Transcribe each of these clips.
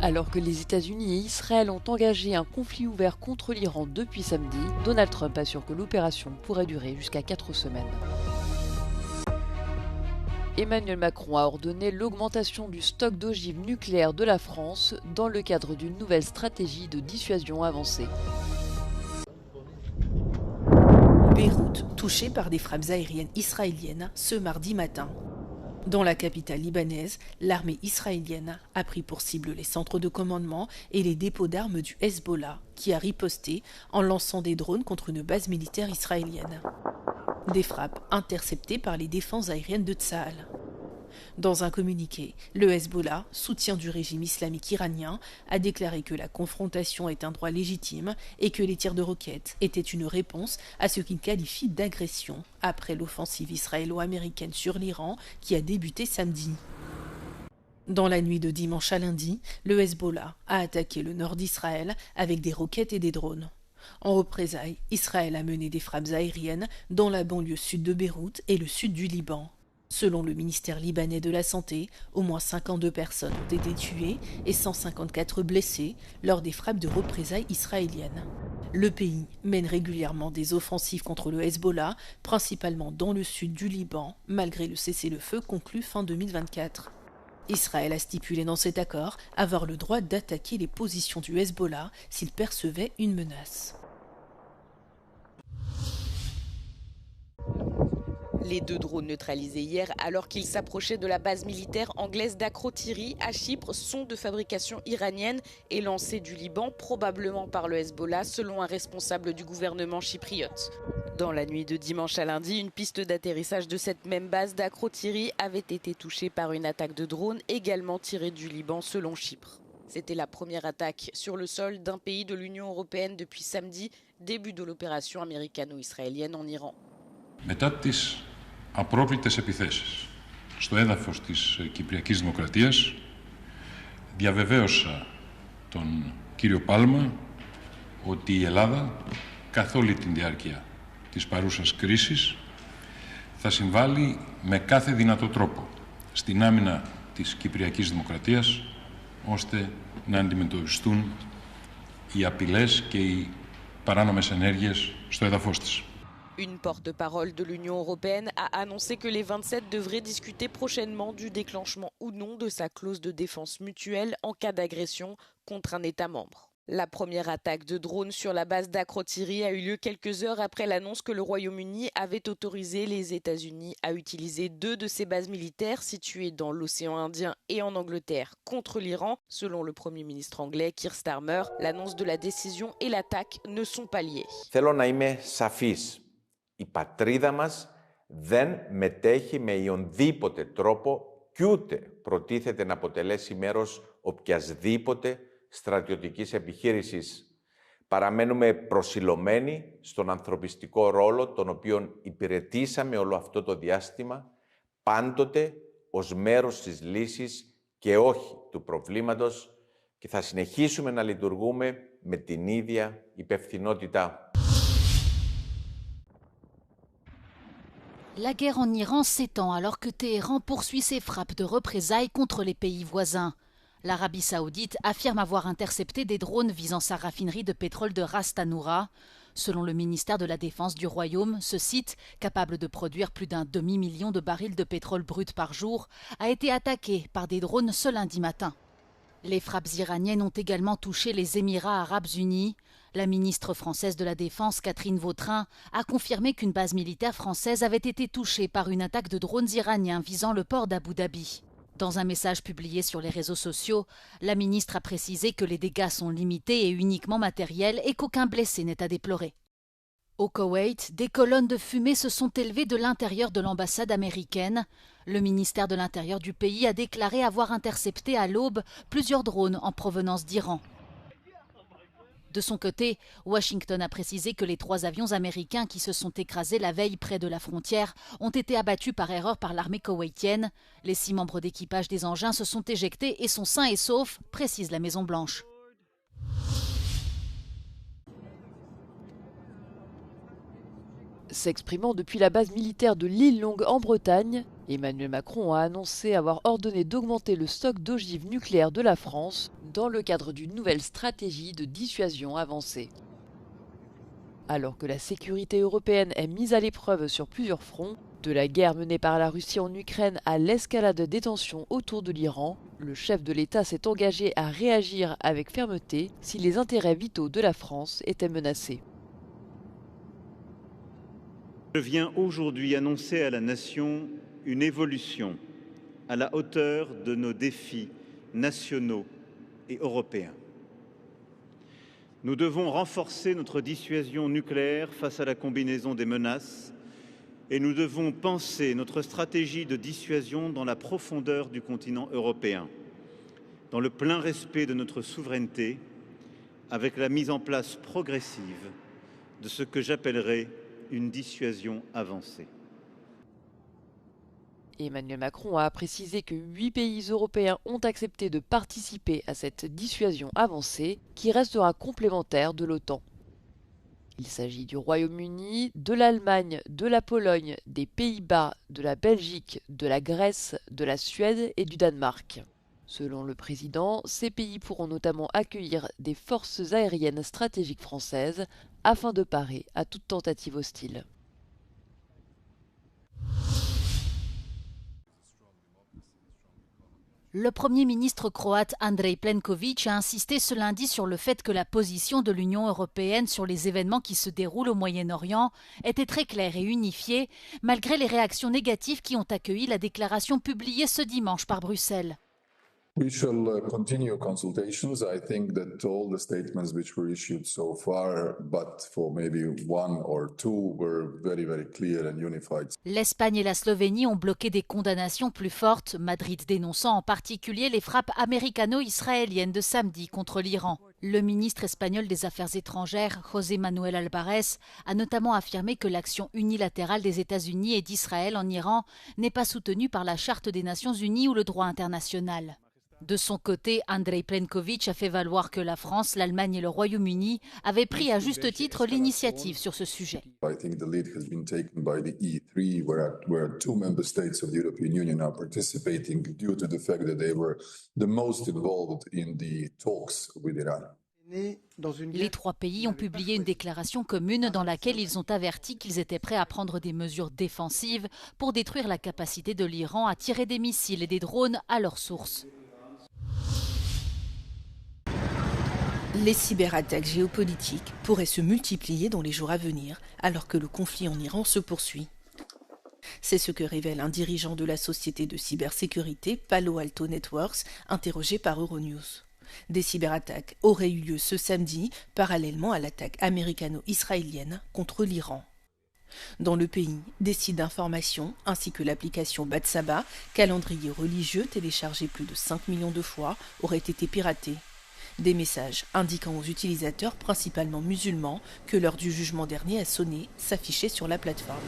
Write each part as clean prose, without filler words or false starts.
Alors que les États-Unis et Israël ont engagé un conflit ouvert contre l'Iran depuis samedi, Donald Trump assure que l'opération pourrait durer jusqu'à 4 semaines. Emmanuel Macron a ordonné l'augmentation du stock d'ogives nucléaires de la France dans le cadre d'une nouvelle stratégie de dissuasion avancée. Beyrouth, touchée par des frappes aériennes israéliennes ce mardi matin. Dans la capitale libanaise, l'armée israélienne a pris pour cible les centres de commandement et les dépôts d'armes du Hezbollah, qui a riposté en lançant des drones contre une base militaire israélienne. Des frappes interceptées par les défenses aériennes de Tsahal. Dans un communiqué, le Hezbollah, soutien du régime islamique iranien, a déclaré que la confrontation est un droit légitime et que les tirs de roquettes étaient une réponse à ce qu'il qualifie d'agression après l'offensive israélo-américaine sur l'Iran qui a débuté samedi. Dans la nuit de dimanche à lundi, le Hezbollah a attaqué le nord d'Israël avec des roquettes et des drones. En représailles, Israël a mené des frappes aériennes dans la banlieue sud de Beyrouth et le sud du Liban. Selon le ministère libanais de la Santé, au moins 52 personnes ont été tuées et 154 blessées lors des frappes de représailles israéliennes. Le pays mène régulièrement des offensives contre le Hezbollah, principalement dans le sud du Liban, malgré le cessez-le-feu conclu fin 2024. Israël a stipulé dans cet accord avoir le droit d'attaquer les positions du Hezbollah s'il percevait une menace. Les 2 drones neutralisés hier alors qu'ils s'approchaient de la base militaire anglaise d'Akrotiri à Chypre sont de fabrication iranienne et lancés du Liban, probablement par le Hezbollah, selon un responsable du gouvernement chypriote. Dans la nuit de dimanche à lundi, une piste d'atterrissage de cette même base d'Akrotiri avait été touchée par une attaque de drone également tirée du Liban selon Chypre. C'était la première attaque sur le sol d'un pays de l'Union européenne depuis samedi, début de l'opération américano-israélienne en Iran. Μετά τις απρόκλητες επιθέσεις στο έδαφος της Κυπριακής Δημοκρατίας, διαβεβαίωσα τον κύριο Πάλμα ότι η Ελλάδα καθ' όλη την διάρκεια της παρούσας κρίσης θα συμβάλλει με κάθε δυνατό τρόπο στην άμυνα της Κυπριακής Δημοκρατίας ώστε να αντιμετωπιστούν οι απειλές και οι παράνομες ενέργειες στο έδαφος της. Une porte-parole de l'Union européenne a annoncé que les 27 devraient discuter prochainement du déclenchement ou non de sa clause de défense mutuelle en cas d'agression contre un État membre. La première attaque de drone sur la base d'Akrotiri a eu lieu quelques heures après l'annonce que le Royaume-Uni avait autorisé les États-Unis à utiliser 2 de ses bases militaires situées dans l'océan Indien et en Angleterre contre l'Iran. Selon le Premier ministre anglais Keir Starmer, l'annonce de la décision et l'attaque ne sont pas liées. Θέλω να είμαι σαφής. Η πατρίδα μας δεν μετέχει με οποιονδήποτε τρόπο κι ούτε προτίθεται να αποτελέσει μέρος οποιασδήποτε στρατιωτικής επιχείρησης. Παραμένουμε προσιλωμένοι στον ανθρωπιστικό ρόλο τον οποίον υπηρετήσαμε όλο αυτό το διάστημα, πάντοτε ως μέρος της λύσης και όχι του προβλήματος και θα συνεχίσουμε να λειτουργούμε με την ίδια υπευθυνότητα. La guerre en Iran s'étend alors que Téhéran poursuit ses frappes de représailles contre les pays voisins. L'Arabie saoudite affirme avoir intercepté des drones visant sa raffinerie de pétrole de Ras Tanura. Selon le ministère de la Défense du Royaume, ce site, capable de produire plus d'un demi-million de barils de pétrole brut par jour, a été attaqué par des drones ce lundi matin. Les frappes iraniennes ont également touché les Émirats arabes unis. La ministre française de la Défense, Catherine Vautrin, a confirmé qu'une base militaire française avait été touchée par une attaque de drones iraniens visant le port d'Abu Dhabi. Dans un message publié sur les réseaux sociaux, la ministre a précisé que les dégâts sont limités et uniquement matériels et qu'aucun blessé n'est à déplorer. Au Koweït, des colonnes de fumée se sont élevées de l'intérieur de l'ambassade américaine. Le ministère de l'Intérieur du pays a déclaré avoir intercepté à l'aube plusieurs drones en provenance d'Iran. De son côté, Washington a précisé que les 3 avions américains qui se sont écrasés la veille près de la frontière ont été abattus par erreur par l'armée koweïtienne. Les 6 membres d'équipage des engins se sont éjectés et sont sains et saufs, précise la Maison-Blanche. S'exprimant depuis la base militaire de l'île Longue en Bretagne, Emmanuel Macron a annoncé avoir ordonné d'augmenter le stock d'ogives nucléaires de la France dans le cadre d'une nouvelle stratégie de dissuasion avancée. Alors que la sécurité européenne est mise à l'épreuve sur plusieurs fronts, de la guerre menée par la Russie en Ukraine à l'escalade des tensions autour de l'Iran, le chef de l'État s'est engagé à réagir avec fermeté si les intérêts vitaux de la France étaient menacés. Je viens aujourd'hui annoncer à la nation une évolution à la hauteur de nos défis nationaux et européens. Nous devons renforcer notre dissuasion nucléaire face à la combinaison des menaces et nous devons penser notre stratégie de dissuasion dans la profondeur du continent européen, dans le plein respect de notre souveraineté, avec la mise en place progressive de ce que j'appellerai une dissuasion avancée. Emmanuel Macron a précisé que 8 pays européens ont accepté de participer à cette dissuasion avancée qui restera complémentaire de l'OTAN. Il s'agit du Royaume-Uni, de l'Allemagne, de la Pologne, des Pays-Bas, de la Belgique, de la Grèce, de la Suède et du Danemark. Selon le président, ces pays pourront notamment accueillir des forces aériennes stratégiques françaises afin de parer à toute tentative hostile. Le Premier ministre croate Andrej Plenković a insisté ce lundi sur le fait que la position de l'Union européenne sur les événements qui se déroulent au Moyen-Orient était très claire et unifiée, malgré les réactions négatives qui ont accueilli la déclaration publiée ce dimanche par Bruxelles. We shall continue consultations. I think that all the statements which were issued so far, but for maybe one or two, were very, very clear and unified. L'Espagne et la Slovénie ont bloqué des condamnations plus fortes, Madrid dénonçant en particulier les frappes américano-israéliennes de samedi contre l'Iran. Le ministre espagnol des Affaires étrangères, José Manuel Álvarez, a notamment affirmé que l'action unilatérale des États-Unis et d'Israël en Iran n'est pas soutenue par la Charte des Nations Unies ou le droit international. De son côté, Andrej Plenković a fait valoir que la France, l'Allemagne et le Royaume-Uni avaient pris à juste titre l'initiative sur ce sujet. I think the lead has been taken by the E3, where 2 member states of the European Union are participating due to the fact that they were the most involved in the talks with Iran. Les 3 pays ont publié une déclaration commune dans laquelle ils ont averti qu'ils étaient prêts à prendre des mesures défensives pour détruire la capacité de l'Iran à tirer des missiles et des drones à leur source. Les cyberattaques géopolitiques pourraient se multiplier dans les jours à venir, alors que le conflit en Iran se poursuit. C'est ce que révèle un dirigeant de la société de cybersécurité Palo Alto Networks, interrogé par Euronews. Des cyberattaques auraient eu lieu ce samedi, parallèlement à l'attaque américano-israélienne contre l'Iran. Dans le pays, des sites d'information ainsi que l'application Batsaba, calendrier religieux téléchargé plus de 5 millions de fois, auraient été piratés. Des messages indiquant aux utilisateurs, principalement musulmans, que l'heure du jugement dernier a sonné s'affichaient sur la plateforme.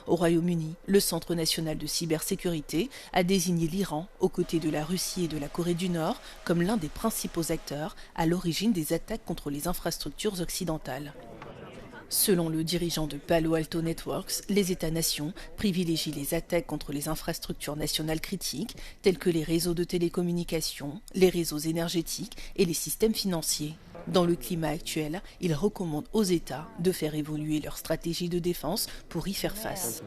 Au Royaume-Uni, le Centre national de cybersécurité a désigné l'Iran, aux côtés de la Russie et de la Corée du Nord, comme l'un des principaux acteurs à l'origine des attaques contre les infrastructures occidentales. Selon le dirigeant de Palo Alto Networks, les États-nations privilégient les attaques contre les infrastructures nationales critiques, telles que les réseaux de télécommunications, les réseaux énergétiques et les systèmes financiers. Dans le climat actuel, il recommande aux États de faire évoluer leur stratégie de défense pour y faire face.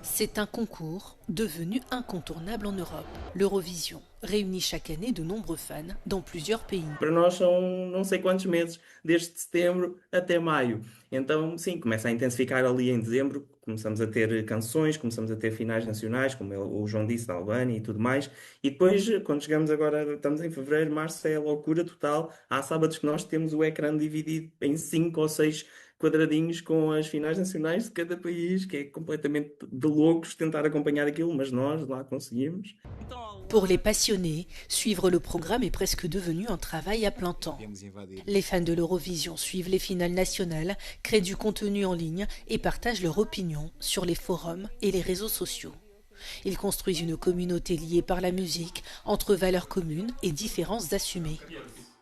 C'est un concours devenu incontournable en Europe. L'Eurovision réunit chaque année de nombreux fans dans plusieurs pays. Para nós são não sei quantos meses, desde setembro até maio. Então, sim, começa a intensificar ali em dezembro. Começamos a ter canções, começamos a ter finais nacionais, como o João disse, da Albânia e tudo mais. E depois, quando chegamos agora, estamos em fevereiro, março, é a loucura total. Há sábados que nós temos o ecrã dividido em 5 ou 6 quadradinhos com as finais nacionais de cada país, que é completamente de loucos tentar acompanhar aquilo, mas nós lá conseguimos. Pour les passionnés, suivre le programme est presque devenu un travail à plein temps. Les fans de l'Eurovision suivent les finales nationales, créent du contenu en ligne et partagent leur opinion sur les forums et les réseaux sociaux. Ils construisent une communauté liée par la musique, entre valeurs communes et différences assumées.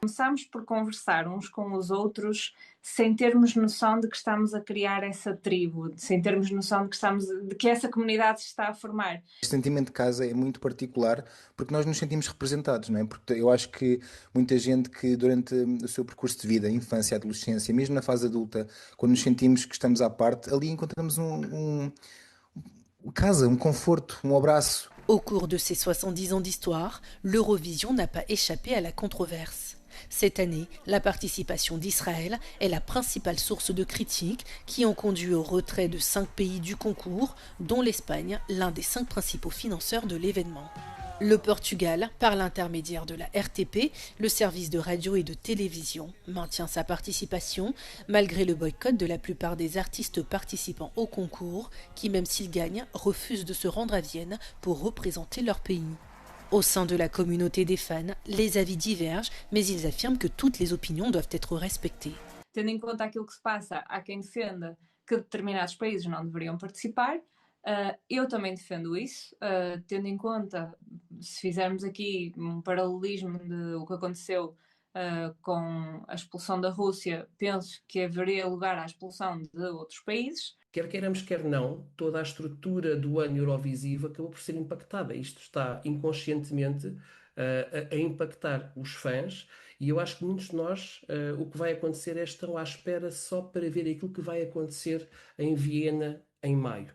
Começamos por conversar uns com os outros sem termos noção de que estamos a criar essa tribo, sem termos noção de que essa comunidade se está a formar. O sentimento de casa é muito particular porque nós nos sentimos representados, não é? Porque eu acho que muita gente que durante o seu percurso de vida, infância, adolescência, mesmo na fase adulta, quando nos sentimos que estamos à parte, ali encontramos casa, um conforto, um abraço. Au cours de ces 70 ans d'histoire, l'Eurovision n'a pas échappé à la controverse. Cette année, la participation d'Israël est la principale source de critiques qui ont conduit au retrait de 5 pays du concours, dont l'Espagne, l'un des 5 principaux financeurs de l'événement. Le Portugal, par l'intermédiaire de la RTP, le service de radio et de télévision, maintient sa participation malgré le boycott de la plupart des artistes participant au concours qui, même s'ils gagnent, refusent de se rendre à Vienne pour représenter leur pays. Au sein de la communauté des fans, les avis divergent, mais ils affirment que toutes les opinions doivent être respectées. Tendo em conta aquilo que se passa, há quem defenda que determinados países não deveriam participar. Eu também defendo isso, tendo em conta, se fizermos aqui um paralelismo de o que aconteceu com a expulsão da Rússia, penso que haveria lugar à expulsão de outros países. Quer queiramos, quer não, toda a estrutura do ano Eurovisivo acabou por ser impactada. Isto está inconscientemente a impactar os fãs e eu acho que muitos de nós, o que vai acontecer é estão à espera só para ver aquilo que vai acontecer em Viena em maio.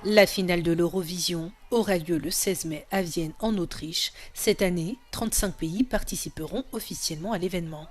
La finale de l'Eurovision aura lieu le 16 mai à Vienne en Autriche. Cette année, 35 pays participeront officiellement à l'événement.